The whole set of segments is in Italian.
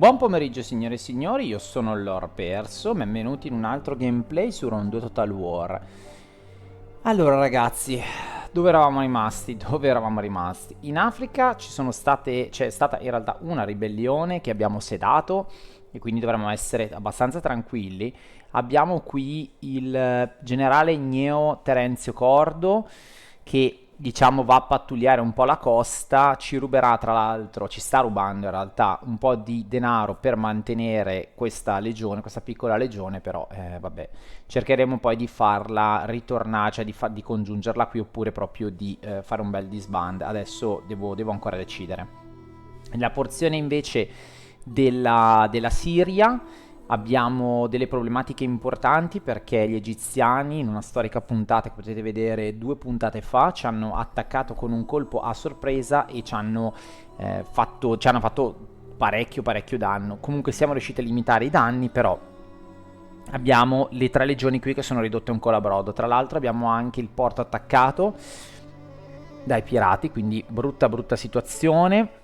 Buon pomeriggio signore e signori, io sono Lord Perso, benvenuti in un altro gameplay su Round 2 Total War. Allora ragazzi, dove eravamo rimasti? Dove eravamo rimasti? In Africa c'è stata in realtà una ribellione che abbiamo sedato e quindi dovremmo essere abbastanza tranquilli. Abbiamo qui il generale Gneo Terenzio Cordo che diciamo va a pattugliare un po' la costa, ci ruberà tra l'altro, ci sta rubando in realtà un po' di denaro per mantenere questa legione, questa piccola legione, però vabbè, cercheremo poi di farla ritornare, cioè di congiungerla qui oppure proprio di fare un bel disband. Adesso devo ancora decidere. La porzione invece della Siria abbiamo delle problematiche importanti perché gli egiziani, in una storica puntata che potete vedere 2 puntate fa, ci hanno attaccato con un colpo a sorpresa e ci hanno fatto parecchio danno. Comunque siamo riusciti a limitare i danni, però abbiamo le 3 legioni qui che sono ridotte un colabrodo. Tra l'altro abbiamo anche il porto attaccato dai pirati, quindi brutta situazione.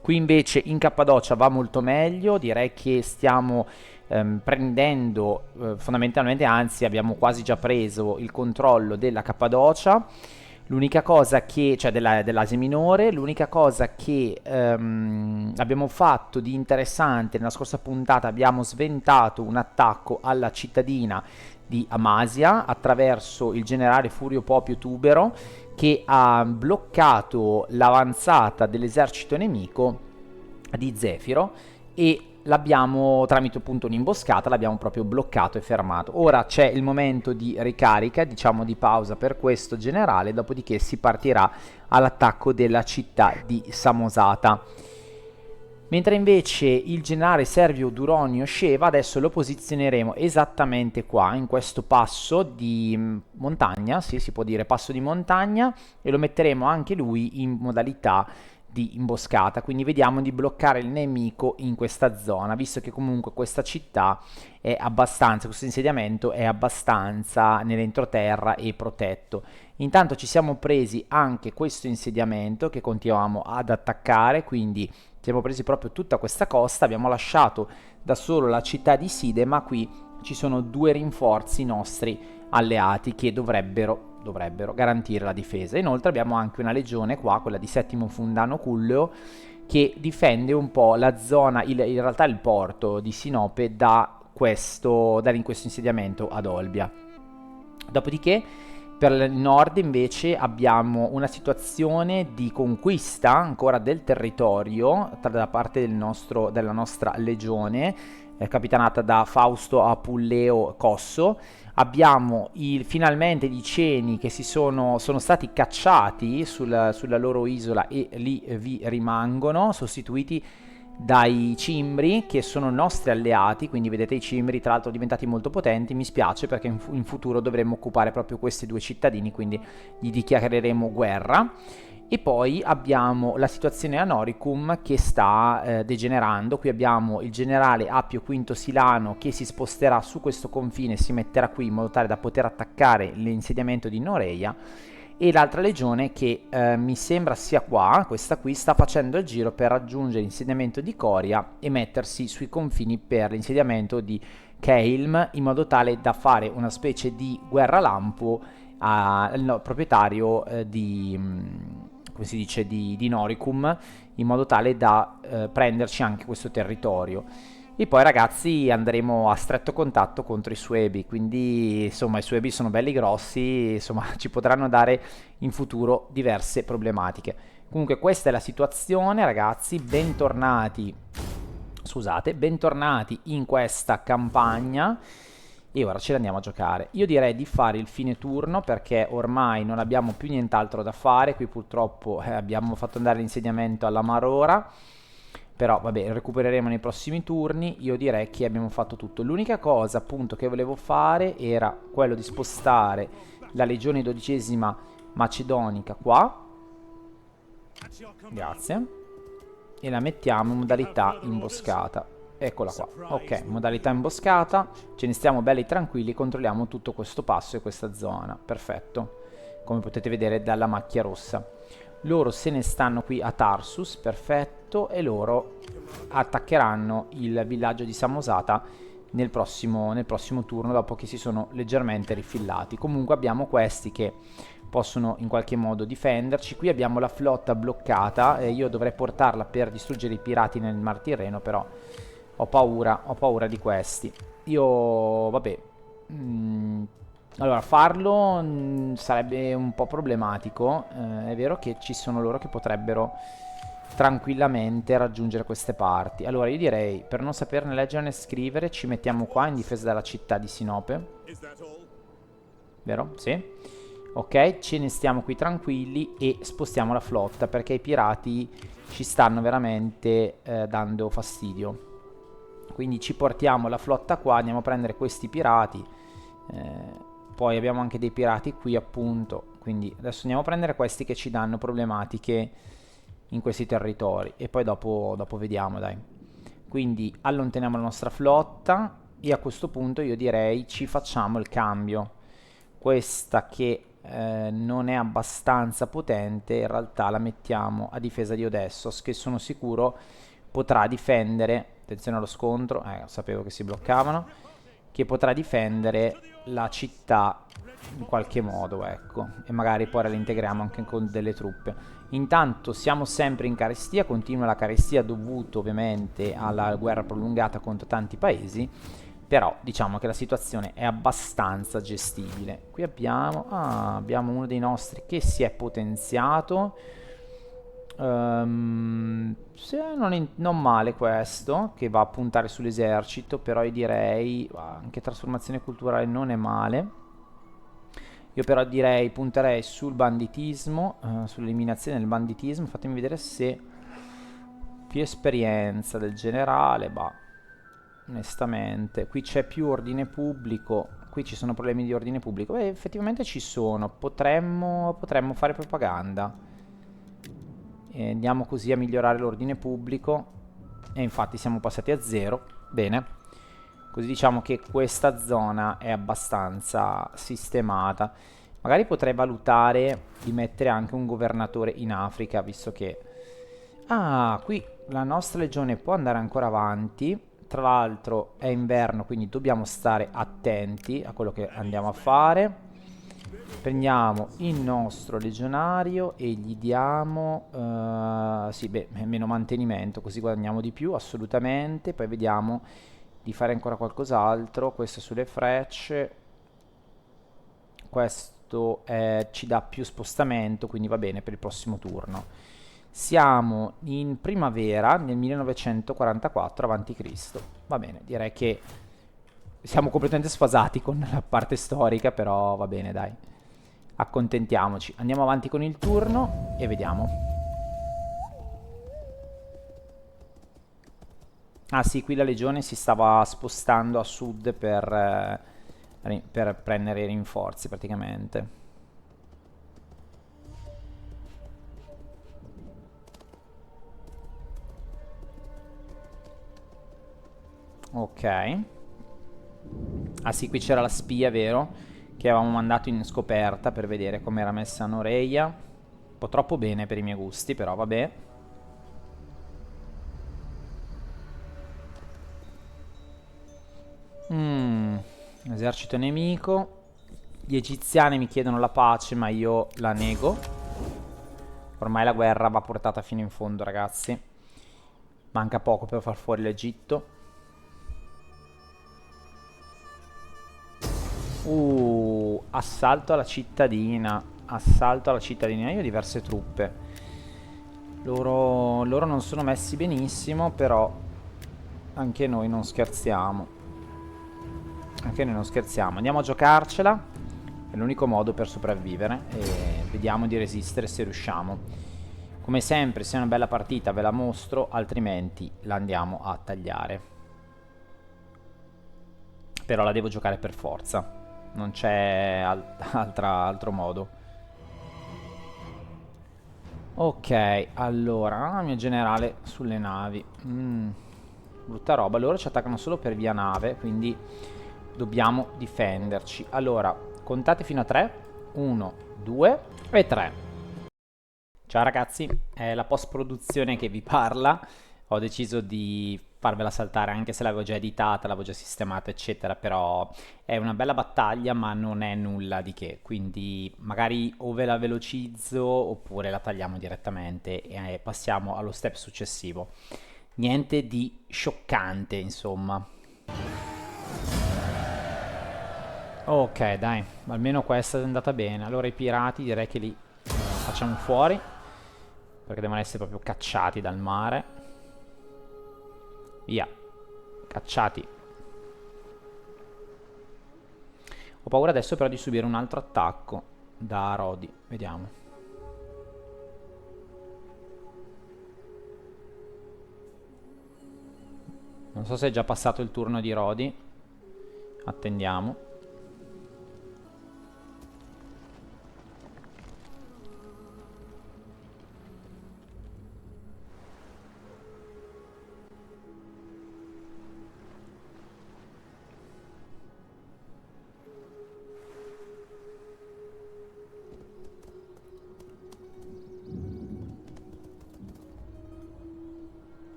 Qui invece in Cappadocia va molto meglio, direi che stiamo prendendo fondamentalmente, anzi abbiamo quasi già preso il controllo della Cappadocia. L'unica cosa che, cioè dell'Asia Minore, l'unica cosa che abbiamo fatto di interessante nella scorsa puntata, abbiamo sventato un attacco alla cittadina di Amasia attraverso il generale Furio Popio Tubero, che ha bloccato l'avanzata dell'esercito nemico di Zefiro e l'abbiamo, tramite appunto un'imboscata, l'abbiamo proprio bloccato e fermato. Ora c'è il momento di ricarica, diciamo di pausa per questo generale, dopodiché si partirà all'attacco della città di Samosata. Mentre invece il generale Servio Duronio Sceva adesso lo posizioneremo esattamente qua, in questo passo di montagna, sì, si può dire passo di montagna, e lo metteremo anche lui in modalità di imboscata, quindi vediamo di bloccare il nemico in questa zona, visto che comunque questa città è abbastanza, questo insediamento è abbastanza nell'entroterra e protetto. Intanto ci siamo presi anche questo insediamento che continuiamo ad attaccare, quindi siamo presi proprio tutta questa costa, abbiamo lasciato da solo la città di Side, ma qui ci sono 2 rinforzi nostri alleati che dovrebbero garantire la difesa. Inoltre abbiamo anche una legione qua, quella di Settimo Fundano Culleo, che difende un po' la zona, in realtà il porto di Sinope da questo insediamento ad Olbia. Dopodiché per il nord invece abbiamo una situazione di conquista ancora del territorio da parte della nostra legione, capitanata da Fausto Apulleo Cosso. Abbiamo finalmente i Ceni che sono stati cacciati sulla loro isola e lì vi rimangono, sostituiti dai cimbri che sono nostri alleati, quindi vedete i cimbri tra l'altro diventati molto potenti. Mi spiace perché in futuro dovremmo occupare proprio questi 2 cittadini, quindi gli dichiareremo guerra. E poi abbiamo la situazione a Noricum che sta degenerando. Qui abbiamo il generale Appio V Silano che si sposterà su questo confine e si metterà qui in modo tale da poter attaccare l'insediamento di Noreia, e l'altra legione che mi sembra sia qua, questa qui, sta facendo il giro per raggiungere l'insediamento di Coria e mettersi sui confini per l'insediamento di Keilm, in modo tale da fare una specie di guerra lampo al proprietario come si dice, di Noricum, in modo tale da prenderci anche questo territorio. E poi ragazzi andremo a stretto contatto contro i Suebi, quindi insomma i Suebi sono belli grossi, insomma ci potranno dare in futuro diverse problematiche. Comunque questa è la situazione ragazzi, bentornati in questa campagna. E ora ce l'andiamo a giocare. Io direi di fare il fine turno perché ormai non abbiamo più nient'altro da fare. Qui purtroppo abbiamo fatto andare l'insediamento alla Marora, però vabbè, recupereremo nei prossimi turni. Io direi che abbiamo fatto tutto. L'unica cosa appunto che volevo fare era quello di spostare la legione 12ª macedonica qua, grazie, e la mettiamo in modalità imboscata. Eccola qua, ok, modalità imboscata, ce ne stiamo belli tranquilli, controlliamo tutto questo passo e questa zona, perfetto, come potete vedere dalla macchia rossa. Loro se ne stanno qui a Tarsus, perfetto, e loro attaccheranno il villaggio di Samosata nel prossimo turno, dopo che si sono leggermente rifillati. Comunque abbiamo questi che possono in qualche modo difenderci. Qui abbiamo la flotta bloccata e io dovrei portarla per distruggere i pirati nel Mar Tirreno, però ho paura di questi. Io, vabbè, allora farlo sarebbe un po' problematico. È vero che ci sono loro che potrebbero tranquillamente raggiungere queste parti. Allora io direi, per non saperne leggere né scrivere, ci mettiamo qua in difesa della città di Sinope. Vero? Sì. Ok, ce ne stiamo qui tranquilli e spostiamo la flotta perché i pirati ci stanno veramente dando fastidio. Quindi ci portiamo la flotta qua, andiamo a prendere questi pirati. Poi abbiamo anche dei pirati qui appunto. Quindi adesso andiamo a prendere questi che ci danno problematiche in questi territori. E poi dopo vediamo, dai. Quindi allontaniamo la nostra flotta e a questo punto io direi ci facciamo il cambio. Questa che non è abbastanza potente, in realtà la mettiamo a difesa di Odessos, che sono sicuro potrà difendere, attenzione allo scontro, sapevo che si bloccavano, che potrà difendere la città in qualche modo, ecco, e magari poi la integriamo anche con delle truppe. Intanto siamo sempre in carestia, continua la carestia dovuta ovviamente alla guerra prolungata contro tanti paesi, però diciamo che la situazione è abbastanza gestibile. Qui abbiamo uno dei nostri che si è potenziato. Non male questo, che va a puntare sull'esercito, però io direi anche trasformazione culturale non è male. Io però direi punterei sul banditismo, sull'eliminazione del banditismo. Fatemi vedere se più esperienza del generale, onestamente, qui c'è più ordine pubblico, qui ci sono problemi di ordine pubblico. Beh, effettivamente ci sono, potremmo fare propaganda. E andiamo così a migliorare l'ordine pubblico. E infatti siamo passati a 0. Bene. Così diciamo che questa zona è abbastanza sistemata. Magari potrei valutare di mettere anche un governatore in Africa, visto che... Ah, qui la nostra legione può andare ancora avanti. Tra l'altro è inverno, quindi dobbiamo stare attenti a quello che andiamo a fare. Prendiamo il nostro legionario e gli diamo meno mantenimento, così guadagniamo di più, assolutamente. Poi vediamo di fare ancora qualcos'altro. Questo sulle frecce, questo ci dà più spostamento, quindi va bene per il prossimo turno. Siamo in primavera nel 1944 a.C. Va bene, direi che siamo completamente sfasati con la parte storica, però va bene, dai. Accontentiamoci. Andiamo avanti con il turno e vediamo. Ah sì, qui la legione si stava spostando a sud per prendere i rinforzi praticamente. Ok. Ah sì, qui c'era la spia, vero? Che avevamo mandato in scoperta per vedere come era messa Noreia. Un po' troppo bene per i miei gusti, però vabbè. Esercito nemico. Gli egiziani mi chiedono la pace, ma io la nego. Ormai la guerra va portata fino in fondo, ragazzi. Manca poco per far fuori l'Egitto. Assalto alla cittadina. Assalto alla cittadina. Io ho diverse truppe. Loro non sono messi benissimo, però anche noi non scherziamo. Anche noi non scherziamo. Andiamo a giocarcela. È l'unico modo per sopravvivere. E vediamo di resistere se riusciamo. Come sempre, se è una bella partita ve la mostro, altrimenti la andiamo a tagliare. Però la devo giocare per forza. Non c'è altro modo. Ok, allora, mio generale sulle navi. Brutta roba. Loro ci attaccano solo per via nave, quindi dobbiamo difenderci. Allora, contate fino a 3. 1, 2 e 3. Ciao ragazzi, è la post-produzione che vi parla. Ho deciso di farvela saltare anche se l'avevo già editata, l'avevo già sistemata, eccetera, però è una bella battaglia, ma non è nulla di che, quindi magari o ve la velocizzo oppure la tagliamo direttamente e passiamo allo step successivo. Niente di scioccante, insomma. Ok, dai, almeno questa è andata bene. Allora i pirati direi che li facciamo fuori, perché devono essere proprio cacciati dal mare. Via, cacciati. Ho paura adesso però di subire un altro attacco da Rodi. Vediamo. Non so se è già passato il turno di Rodi. Attendiamo.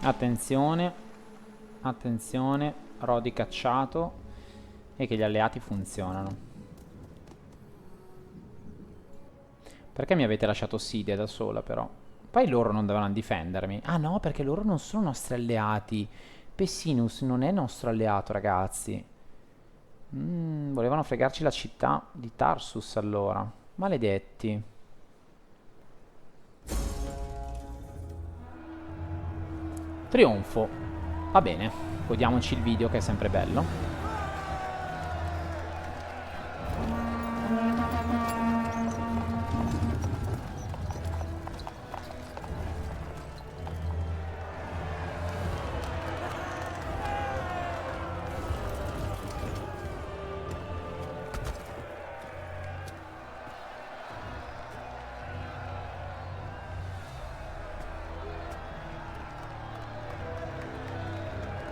Attenzione. Attenzione. Rodi cacciato. E che gli alleati funzionano. Perché mi avete lasciato Sidia da sola però? Poi loro non dovevano difendermi. Ah no, perché loro non sono nostri alleati. Pessinus non è nostro alleato, ragazzi. Volevano fregarci la città di Tarsus allora. Maledetti. Trionfo. Va bene. Godiamoci il video che è sempre bello.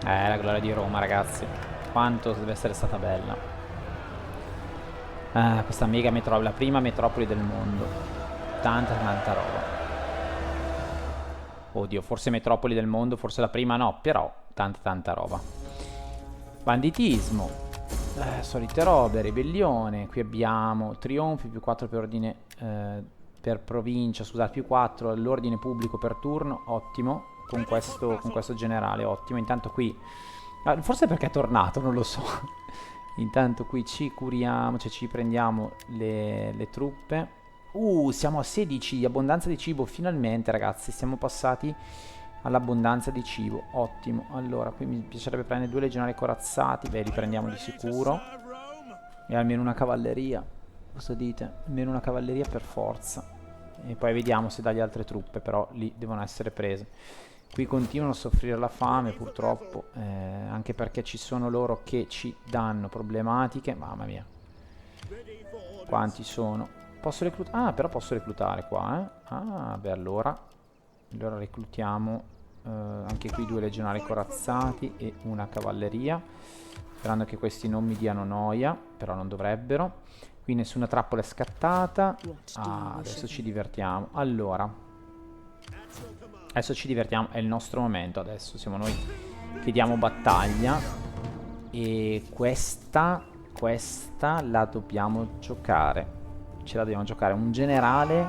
La gloria di Roma, ragazzi. Quanto deve essere stata bella. Questa mega metropoli, la prima metropoli del mondo. Tanta, tanta roba. Oddio, forse metropoli del mondo, forse la prima no, però tanta, tanta roba. Banditismo. Solite robe, ribellione. Qui abbiamo trionfi, più 4 per ordine, per provincia, scusate, più 4 all'ordine pubblico per turno. Ottimo. Con questo generale, ottimo. Intanto qui forse perché è tornato, non lo so. Intanto qui ci curiamo, cioè ci prendiamo le truppe. Siamo a 16 di abbondanza di cibo, finalmente ragazzi, siamo passati all'abbondanza di cibo, ottimo. Allora, qui mi piacerebbe prendere 2 legionari corazzati, beh, li prendiamo di sicuro. E almeno una cavalleria, cosa dite? Almeno una cavalleria per forza. E poi vediamo se dagli altre truppe, però lì devono essere prese. Qui continuano a soffrire la fame purtroppo, anche perché ci sono loro che ci danno problematiche. Mamma mia. Quanti sono? Posso reclutare? Ah, però posso reclutare qua, eh? Ah, beh, allora reclutiamo anche qui 2 legionari corazzati e una cavalleria, sperando che questi non mi diano noia, però non dovrebbero. Qui nessuna trappola è scattata. Adesso ci divertiamo. Allora, adesso ci divertiamo, è il nostro momento adesso, siamo noi che diamo battaglia. E questa la dobbiamo giocare. Ce la dobbiamo giocare. Un generale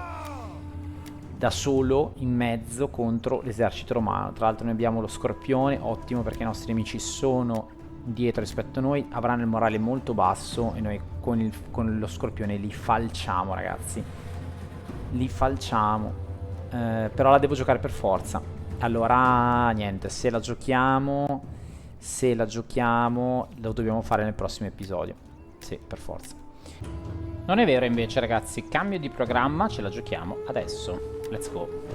da solo in mezzo contro l'esercito romano. Tra l'altro noi abbiamo lo scorpione, ottimo perché i nostri nemici sono dietro rispetto a noi, avranno il morale molto basso e noi con lo scorpione li falciamo, ragazzi. Li falciamo. Però la devo giocare per forza. Allora niente, se la giochiamo lo dobbiamo fare nel prossimo episodio. Sì, per forza. Non è vero invece, ragazzi, cambio di programma, ce la giochiamo adesso. Let's go.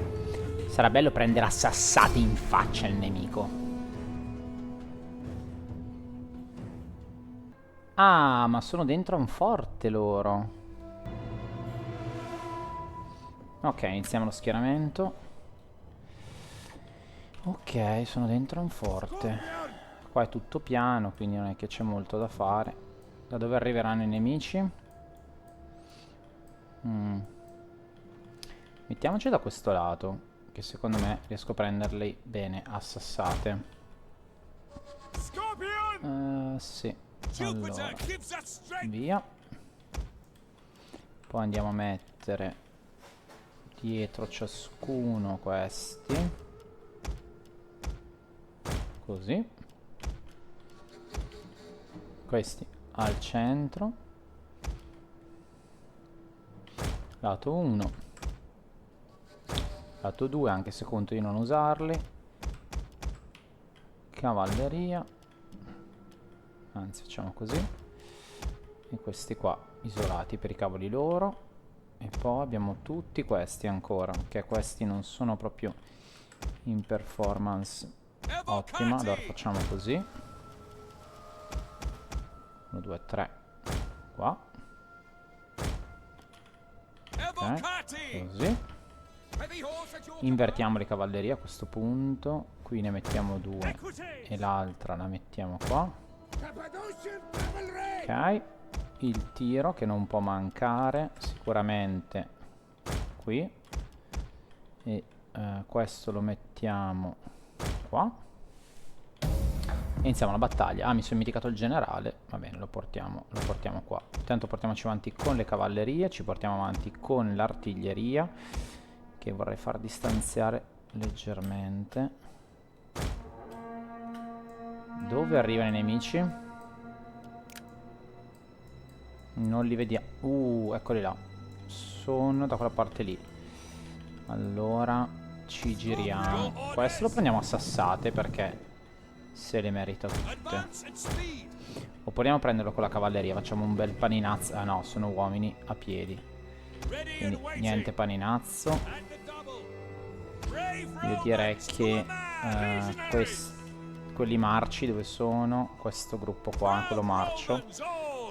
Sarà bello prendere a sassate in faccia il nemico. Ah, ma sono dentro un forte loro. Ok, iniziamo lo schieramento. Ok, sono dentro un forte. Qua è tutto piano, quindi non è che c'è molto da fare. Da dove arriveranno i nemici? Mettiamoci da questo lato, che secondo me riesco a prenderli bene a sassate. Sì. Allora, via. Poi andiamo a mettere dietro ciascuno questi. Così. Questi al centro. Lato 1. Lato 2, anche se conto di non usarli. Cavalleria. Anzi, facciamo così. E questi qua isolati per i cavoli loro. E poi abbiamo tutti questi ancora, che questi non sono proprio in performance ottima. Allora facciamo così. 1, 2, 3. Qua. Ok, così. Invertiamo le cavallerie a questo punto. Qui ne mettiamo 2 e l'altra la mettiamo qua. Ok. Il tiro che non può mancare sicuramente qui. E questo lo mettiamo qua. E iniziamo la battaglia. Ah, mi sono dimenticato il generale. Va bene, lo portiamo qua. Intanto portiamoci avanti con le cavallerie. Ci portiamo avanti con l'artiglieria, che vorrei far distanziare leggermente. Dove arrivano i nemici? Non li vediamo. Eccoli là. Sono da quella parte lì. Allora ci giriamo. Questo lo prendiamo a sassate perché se le merita tutte. O proviamo a prenderlo con la cavalleria. Facciamo un bel paninazzo. Ah no, sono uomini a piedi. Quindi niente paninazzo. Io direi che quelli marci dove sono? Questo gruppo qua, quello marcio.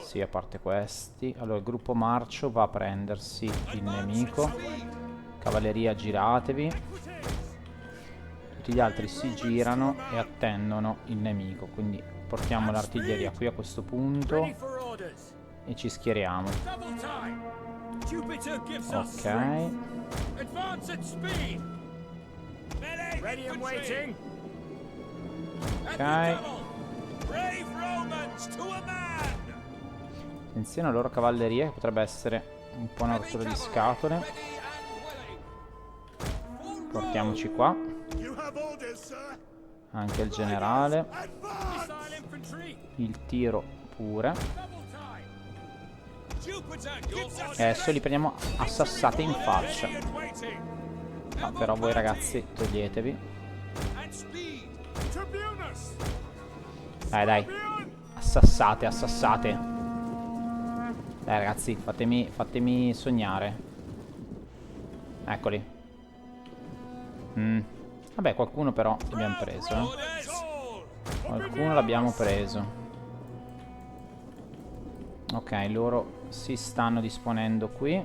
Sì, a parte questi. Allora il gruppo marcio va a prendersi il nemico. Cavalleria, giratevi. Tutti gli altri si girano e attendono il nemico. Quindi portiamo l'artiglieria qui a questo punto e ci schieriamo. Ok. Ok. Attenzione alla loro cavalleria, che potrebbe essere un po' una rottura di scatole. Portiamoci qua. Anche il generale. Il tiro pure. E adesso li prendiamo a sassate in faccia. Ah, però voi ragazzi toglietevi. Dai. Assassate, assassate. Dai ragazzi, fatemi sognare. Eccoli. Vabbè, qualcuno però l'abbiamo preso. Qualcuno l'abbiamo preso. Ok, loro si stanno disponendo qui.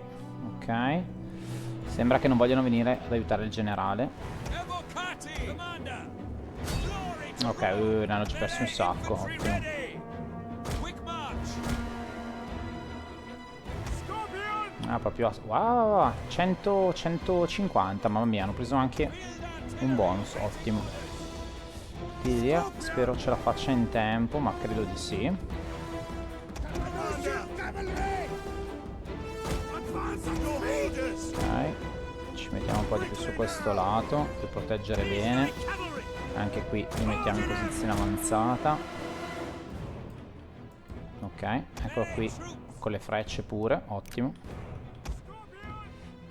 Ok. Sembra che non vogliano venire ad aiutare il generale. Ok, ne hanno già perso un sacco. Ottimo. Ah, proprio... Wow, 150, mamma mia, hanno preso anche un bonus, ottimo. Via, spero ce la faccia in tempo, ma credo di sì. Ok, ci mettiamo un po' di più su questo lato per proteggere bene. Anche qui li mettiamo in posizione avanzata. Ok, eccolo qui con le frecce pure, ottimo.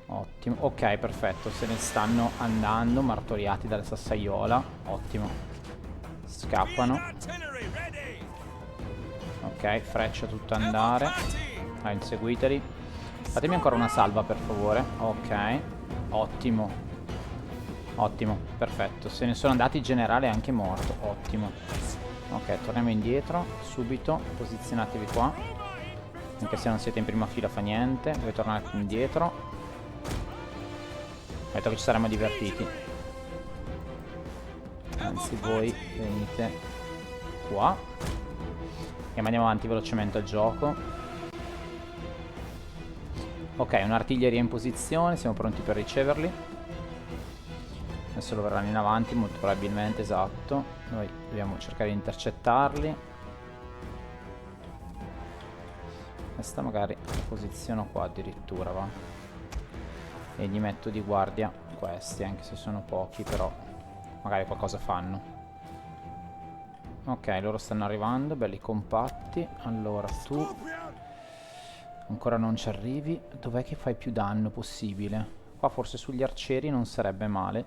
Ottimo, ok, perfetto, se ne stanno andando martoriati dalla sassaiola. Ottimo. Scappano. Ok, freccia tutto andare. Inseguiteli. Fatemi ancora una salva per favore. Ok, ottimo. Ottimo, perfetto. Se ne sono andati, il generale è anche morto. Ottimo. Ok, torniamo indietro subito. Posizionatevi qua. Anche se non siete in prima fila fa niente. Dovete tornare indietro. Ho detto che ci saremmo divertiti. Anzi, voi venite qua. E andiamo avanti velocemente al gioco. Ok, un'artiglieria in posizione, siamo pronti per riceverli. Adesso lo verranno in avanti, molto probabilmente, esatto. Noi dobbiamo cercare di intercettarli. Questa magari la posiziono qua addirittura, va. E gli metto di guardia questi, anche se sono pochi, però magari qualcosa fanno. Ok, loro stanno arrivando, belli compatti. Allora, tu ancora non ci arrivi. Dov'è che fai più danno possibile? Qua forse sugli arcieri non sarebbe male.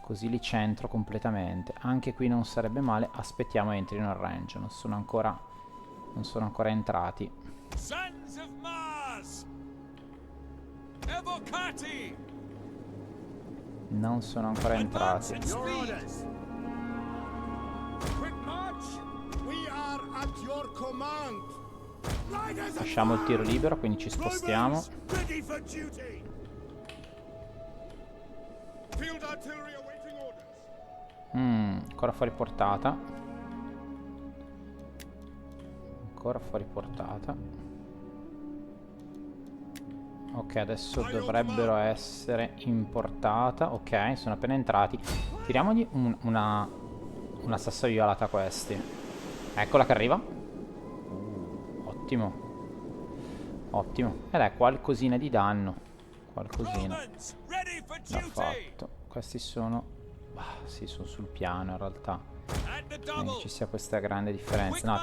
Così li centro completamente. Anche qui non sarebbe male. Aspettiamo entrino in range. Non sono ancora entrati. Sons of Mars! Evocati! Non sono ancora entrati. Lasciamo il tiro libero, quindi ci spostiamo. Ancora fuori portata. Ancora fuori portata. Ok, adesso dovrebbero essere in portata. Ok, sono appena entrati. Tiriamogli una sassa violata a questi. Eccola che arriva. Ottimo. Ottimo. E dai, qualcosina di danno. Qualcosina. L'ha fatto. Questi sono... sì, sono sul piano in realtà. Non che ci sia questa grande differenza. No,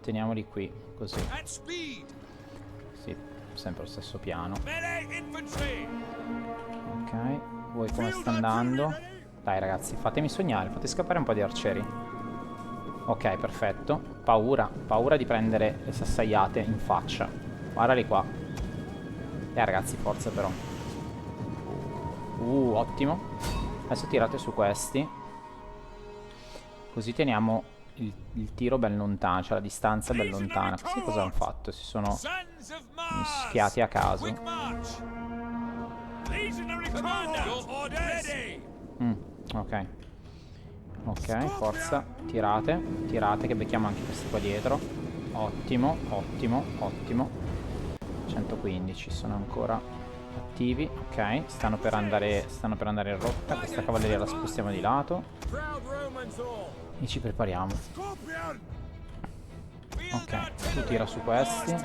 teniamoli qui, così. Sì, sempre lo stesso piano. Ok, voi come sta andando? Dai ragazzi, fatemi sognare, fate scappare un po' di arcieri. Ok, perfetto. Paura di prendere le sassaiate in faccia. Guardali qua. Ragazzi, forza però. Ottimo. Adesso tirate su questi. Così teniamo il tiro ben lontano, cioè la distanza ben lontana. Questi cosa hanno fatto? Si sono mischiati a caso. Ok. Ok, forza. Tirate che becchiamo anche questi qua dietro. Ottimo, ottimo, ottimo. 115, sono ancora attivi. Ok, stanno per andare in rotta. Questa cavalleria la spostiamo di lato e ci prepariamo. Ok, tu tira su questi.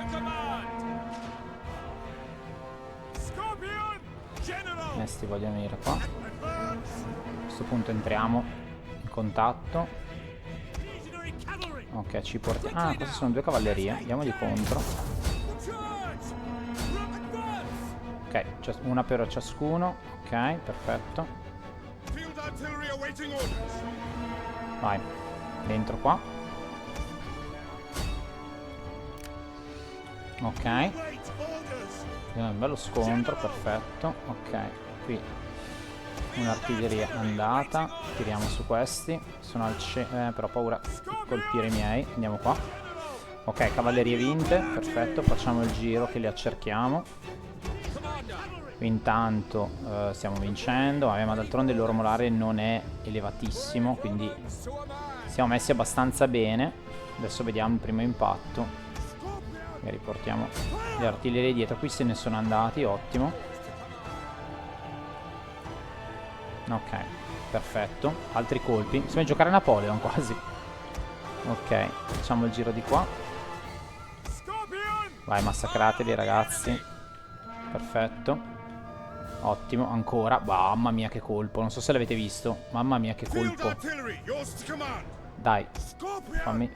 Questi vogliono venire qua. A questo punto entriamo in contatto. Ok, ci portiamo... Ah, queste sono due cavallerie. Andiamogli contro. Ok, una per ciascuno. Ok, perfetto. Vai, dentro qua. Ok. Un bello scontro, perfetto. Ok, qui un'artiglieria andata. Tiriamo su questi. Sono al però ho paura di colpire i miei. Andiamo qua. Ok, cavallerie vinte. Perfetto, facciamo il giro che li accerchiamo. Qui intanto stiamo vincendo. Ma d'altronde il loro morale non è elevatissimo, quindi siamo messi abbastanza bene. Adesso vediamo il primo impatto. E riportiamo le artiglierie dietro. Qui se ne sono andati, ottimo. Ok, perfetto. Altri colpi. Sembra giocare a Napoleon quasi. Ok, facciamo il giro di qua. Vai, massacrateli ragazzi. Perfetto. Ottimo, ancora. Mamma mia che colpo. Non so se l'avete visto. Mamma mia che colpo. Dai,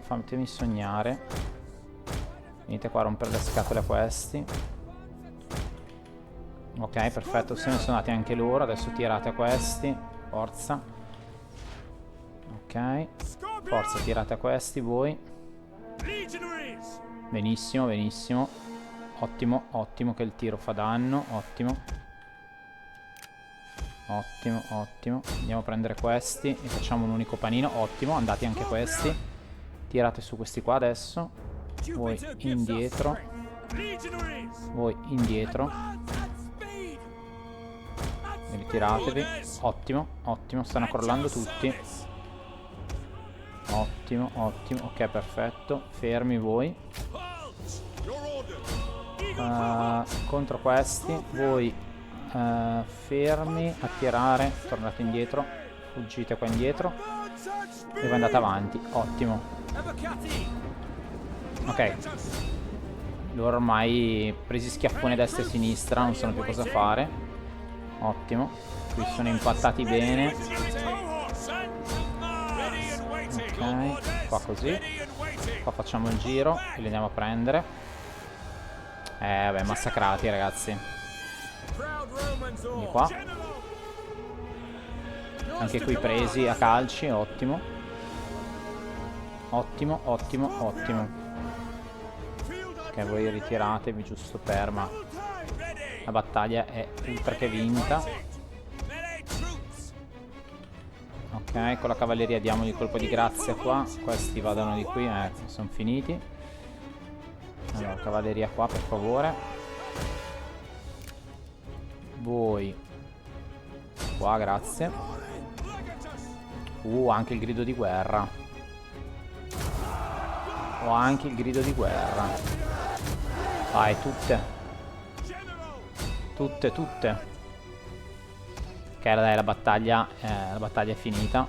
fatemi sognare. Venite qua a rompere le scatole a questi. Ok, perfetto, se ne sono andati anche loro. Adesso tirate a questi. Forza. Ok. Forza, tirate a questi voi. Benissimo, benissimo. Ottimo, ottimo che il tiro fa danno. Ottimo. Ottimo, ottimo. Andiamo a prendere questi e facciamo un unico panino. Ottimo, andati anche questi. Tirate su questi qua adesso. Voi indietro. Voi indietro. E ritiratevi. Ottimo, ottimo. Stanno crollando tutti. Ottimo, ottimo. Ok, perfetto. Fermi voi. Halt! Your order. Contro questi. Voi fermi. Attirare. Tornate indietro. Fuggite qua indietro. E voi andate avanti. Ottimo. Ok. Loro ormai presi schiaffone destra e sinistra. Non sanno più cosa fare. Ottimo. Qui sono impattati bene. Ok, qua così. Qua facciamo il giro e li andiamo a prendere. Vabbè, massacrati ragazzi. Di qua. Anche qui presi a calci, ottimo. Ottimo, ottimo, ottimo. Ok, voi ritiratevi giusto per, ma la battaglia è più perché vinta. Ok, con la cavalleria diamogli il colpo di grazia qua. Questi vadano di qui, sono finiti. Allora, cavalleria qua per favore. Voi qua, grazie. Anche il grido di guerra. Ho anche il grido di guerra. Vai, tutte. Tutte, tutte. Ok, dai, la battaglia è finita.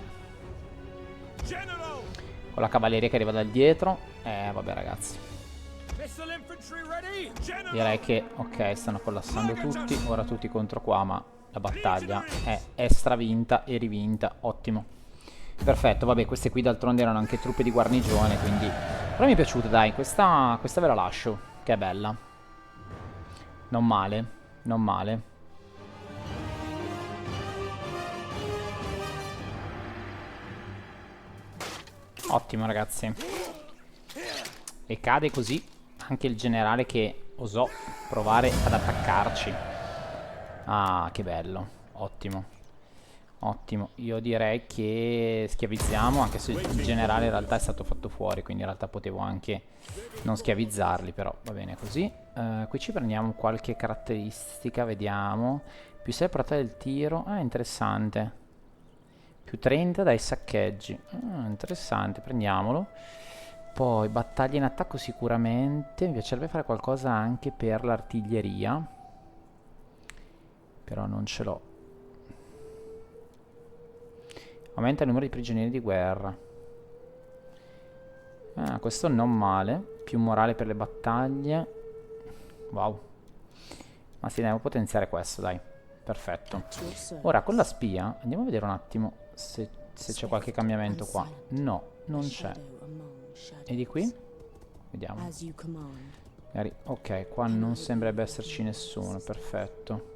Con la cavalleria che arriva da dietro. Vabbè ragazzi. Direi che, ok, stanno collassando tutti. Ora tutti contro qua, ma la battaglia è stravinta e rivinta. Ottimo. Perfetto, vabbè, queste qui d'altronde erano anche truppe di guarnigione, quindi... Però mi è piaciuta, dai, questa ve la lascio, che è bella. Non male, non male. Ottimo ragazzi. E cade così anche il generale che osò provare ad attaccarci. Ah, che bello. Ottimo. Ottimo. Io direi che schiavizziamo, anche se il generale in realtà è stato fatto fuori, quindi in realtà potevo anche non schiavizzarli, però va bene così. Qui ci prendiamo qualche caratteristica, vediamo. Più 6 portata del tiro. Ah, interessante. Più 30 dai saccheggi. Interessante, prendiamolo. Poi battaglia in attacco sicuramente. Mi piacerebbe fare qualcosa anche per l'artiglieria, però non ce l'ho. Aumenta il numero di prigionieri di guerra. Questo non male. Più morale per le battaglie. Wow. Ma sì, devo potenziare questo, dai. Perfetto. Ora con la spia andiamo a vedere un attimo se c'è qualche cambiamento qua. No, non c'è. E di qui? Vediamo. Ok, qua non sembrerebbe esserci nessuno. Perfetto.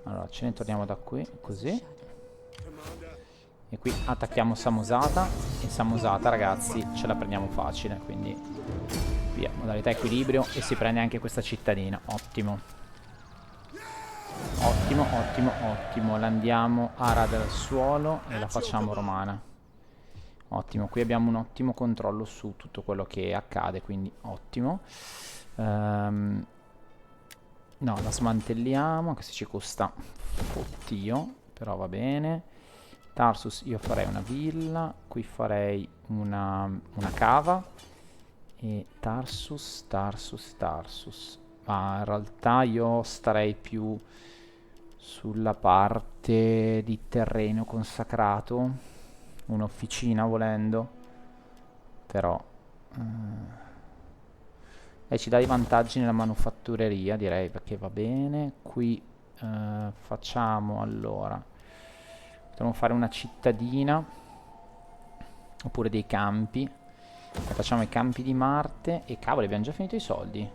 Allora ce ne torniamo da qui, così. E qui attacchiamo Samosata. E Samosata, ragazzi, ce la prendiamo facile. Quindi via, modalità equilibrio. E si prende anche questa cittadina. Ottimo. Ottimo, ottimo, ottimo. La andiamo a radere al suolo e la facciamo romana. Ottimo, qui abbiamo un ottimo controllo su tutto quello che accade, quindi ottimo. No, la smantelliamo, anche se ci costa oddio, però va bene. Tarsus, io farei una villa, qui farei una cava. E Tarsus, Tarsus, Tarsus. Ma in realtà io starei più sulla parte di terreno consacrato. Un'officina volendo. Però ci dà i vantaggi nella manufattureria, direi, perché va bene. Qui facciamo allora, potremmo fare una cittadina oppure dei campi. Facciamo i campi di Marte. E cavolo, abbiamo già finito i soldi.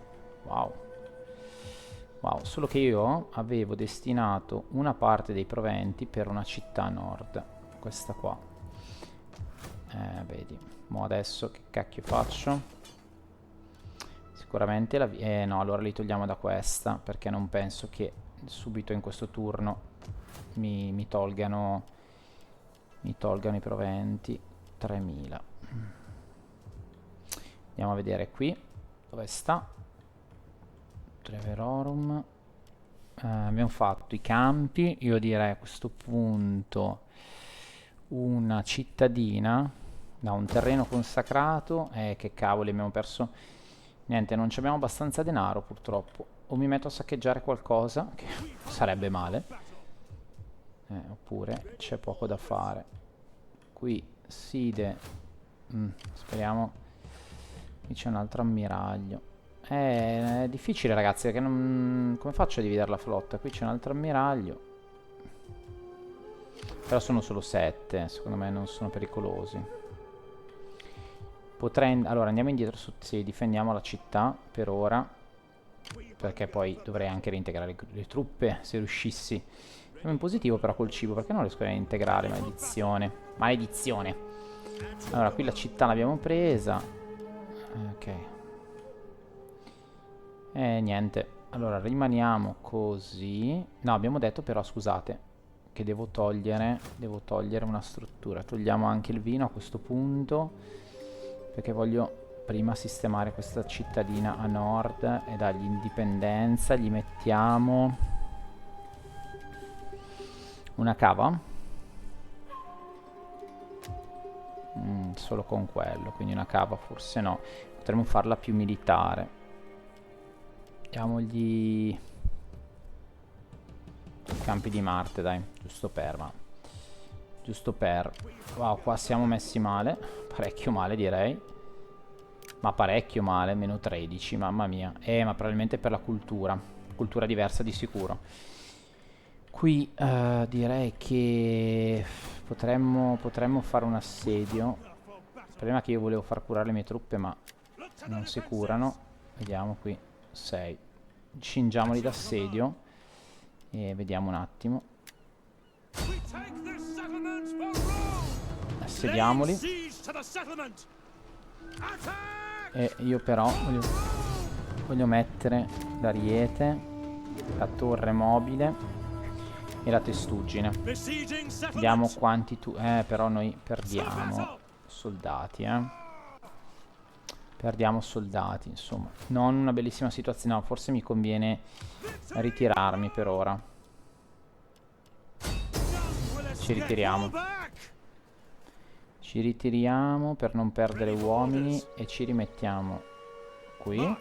Wow. Wow, solo che io avevo destinato una parte dei proventi per una città a nord. Questa qua. Vedi. Mo adesso che cacchio faccio? Sicuramente la no, allora li togliamo da questa, perché non penso che subito in questo turno mi tolgano i proventi. 3000. Andiamo a vedere qui dove sta Treverorum. Abbiamo fatto i campi. Io direi a questo punto una cittadina. Da un terreno consacrato. Che cavoli, abbiamo perso. Niente, non ci abbiamo abbastanza denaro purtroppo. O mi metto a saccheggiare qualcosa, che sarebbe male. Oppure c'è poco da fare. Qui Side. Speriamo. Qui c'è un altro ammiraglio. È difficile, ragazzi, perché non... come faccio a dividere la flotta? Qui c'è un altro ammiraglio. Però sono solo 7, secondo me non sono pericolosi. Potrei... allora andiamo indietro sì, difendiamo la città per ora. Perché poi dovrei anche reintegrare le truppe, se riuscissi. Siamo in positivo però col cibo, perché non riesco a integrare? Maledizione. Maledizione. Allora, qui la città l'abbiamo presa. Ok. Niente. Allora, rimaniamo così. No, abbiamo detto però, scusate, che devo togliere una struttura. Togliamo anche il vino a questo punto, perché voglio prima sistemare questa cittadina a nord e dargli indipendenza. Gli mettiamo una cava. Solo con quello, quindi una cava forse no. Potremmo farla più militare. Diamogli campi di Marte, dai, giusto per, ma giusto per. Wow, qua siamo messi male, parecchio male direi. Ma parecchio male, meno 13, mamma mia. Ma probabilmente per la cultura diversa di sicuro. Qui direi che potremmo fare un assedio. Il problema è che io volevo far curare le mie truppe, ma non si curano. Vediamo qui, 6. Cingiamoli d'assedio e vediamo un attimo. Assediamoli. E io però voglio mettere l'ariete, la torre mobile e la testuggine. Vediamo quanti però noi perdiamo soldati, Perdiamo soldati, insomma. Non una bellissima situazione, no, forse mi conviene ritirarmi per ora. Ci ritiriamo. Ci ritiriamo per non perdere uomini e ci rimettiamo qui.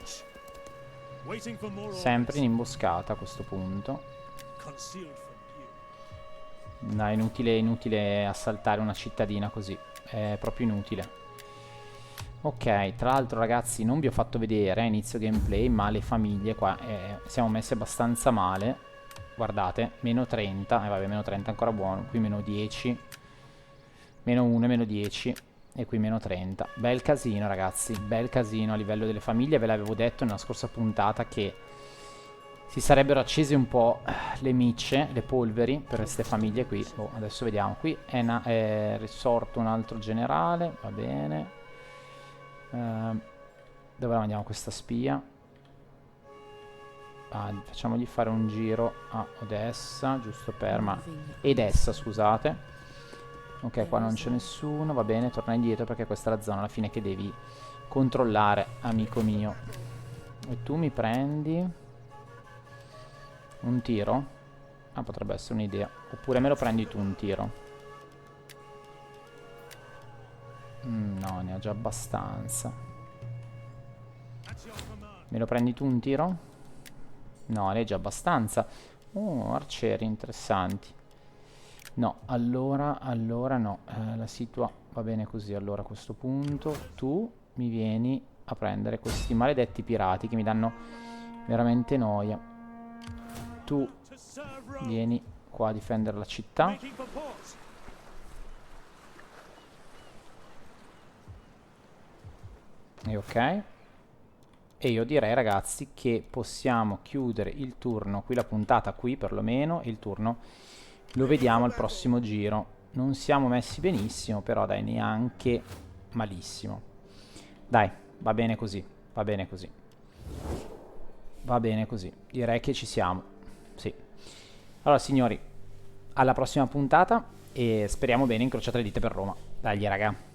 Sempre in imboscata a questo punto. No, è inutile assaltare una cittadina così. È proprio inutile. Ok, tra l'altro ragazzi non vi ho fatto vedere a inizio gameplay, ma le famiglie qua siamo messi abbastanza male. Guardate, meno 30, vabbè, meno 30 è ancora buono. Qui meno 10, meno 1 e meno 10, e qui meno 30. Bel casino ragazzi, bel casino a livello delle famiglie. Ve l'avevo detto nella scorsa puntata che si sarebbero accese un po' le micce, le polveri per queste famiglie qui. Adesso vediamo, qui è risorto un altro generale, va bene. Dove la mandiamo questa spia? Facciamogli fare un giro a Odessa, giusto per, ma Edessa, scusate. Ok, qua non c'è nessuno, va bene, torna indietro perché questa è la zona alla fine che devi controllare, amico mio. E tu mi prendi un tiro? Potrebbe essere un'idea. Oppure me lo prendi tu un tiro? No, ne ho già abbastanza. Me lo prendi tu un tiro? No, ne hai già abbastanza. Arcieri interessanti. No, allora no. La situa va bene così. Allora a questo punto tu mi vieni a prendere questi maledetti pirati che mi danno veramente noia. Tu vieni qua a difendere la città. E ok. E io direi ragazzi che possiamo chiudere il turno qui, la puntata qui perlomeno, e il turno lo vediamo al prossimo giro. Non siamo messi benissimo, però dai, neanche malissimo. Dai, va bene così, va bene così. Va bene così, direi che ci siamo. Sì. Allora signori, alla prossima puntata e speriamo bene, incrociate le dita per Roma. Dai raga.